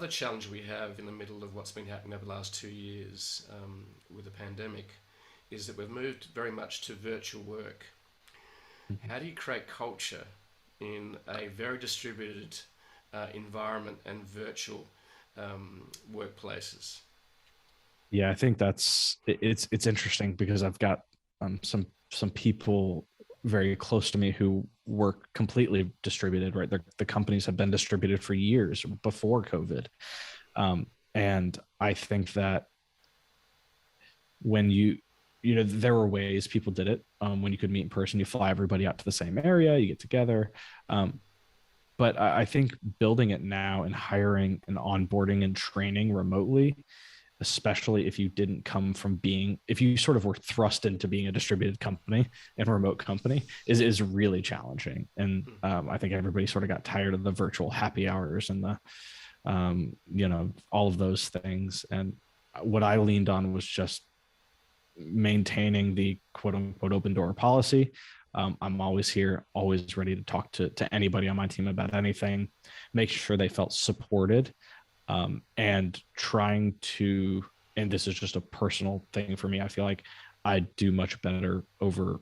other challenge we have in the middle of what's been happening over the last 2 years with the pandemic is that we've moved very much to virtual work. How do you create culture in a very distributed environment and virtual workplaces? Yeah, I think it's interesting because I've got some people very close to me who work completely distributed, right? The companies have been distributed for years before COVID. And I think that when there were ways people did it. When you could meet in person, you fly everybody out to the same area, you get together. But I think building it now and hiring and onboarding and training remotely, especially if you didn't come from if you sort of were thrust into being a distributed company and a remote company, is really challenging. And I think everybody sort of got tired of the virtual happy hours and all of those things. And what I leaned on was just maintaining the quote unquote open door policy. I'm always here, always ready to talk to anybody on my team about anything, make sure they felt supported, and trying to, and this is just a personal thing for me, I feel like I do much better over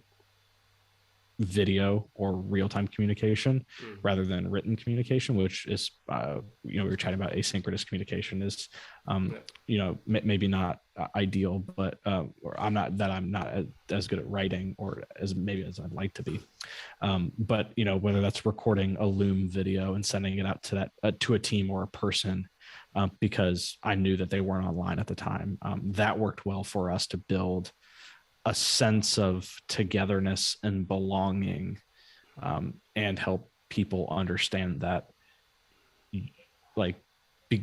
video or real-time communication rather than written communication, which is we were chatting about asynchronous communication is maybe not ideal, but or I'm not as good at writing or as I'd like to be, but whether that's recording a Loom video and sending it out to to a team or a person, because I knew that they weren't online at the time, that worked well for us to build a sense of togetherness and belonging, and help people understand that, like,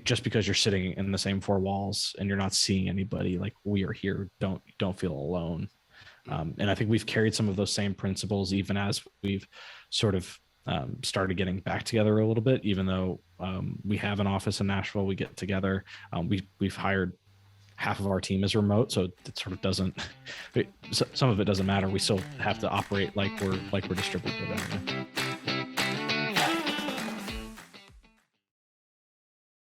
just because you're sitting in the same four walls and you're not seeing anybody, like, we are here, don't feel alone. And I think we've carried some of those same principles even as we've sort of started getting back together a little bit, even though we have an office in Nashville, we get together. We've hired half of our team is remote, so it sort of doesn't, some of it doesn't matter. We still have to operate like we're distributed.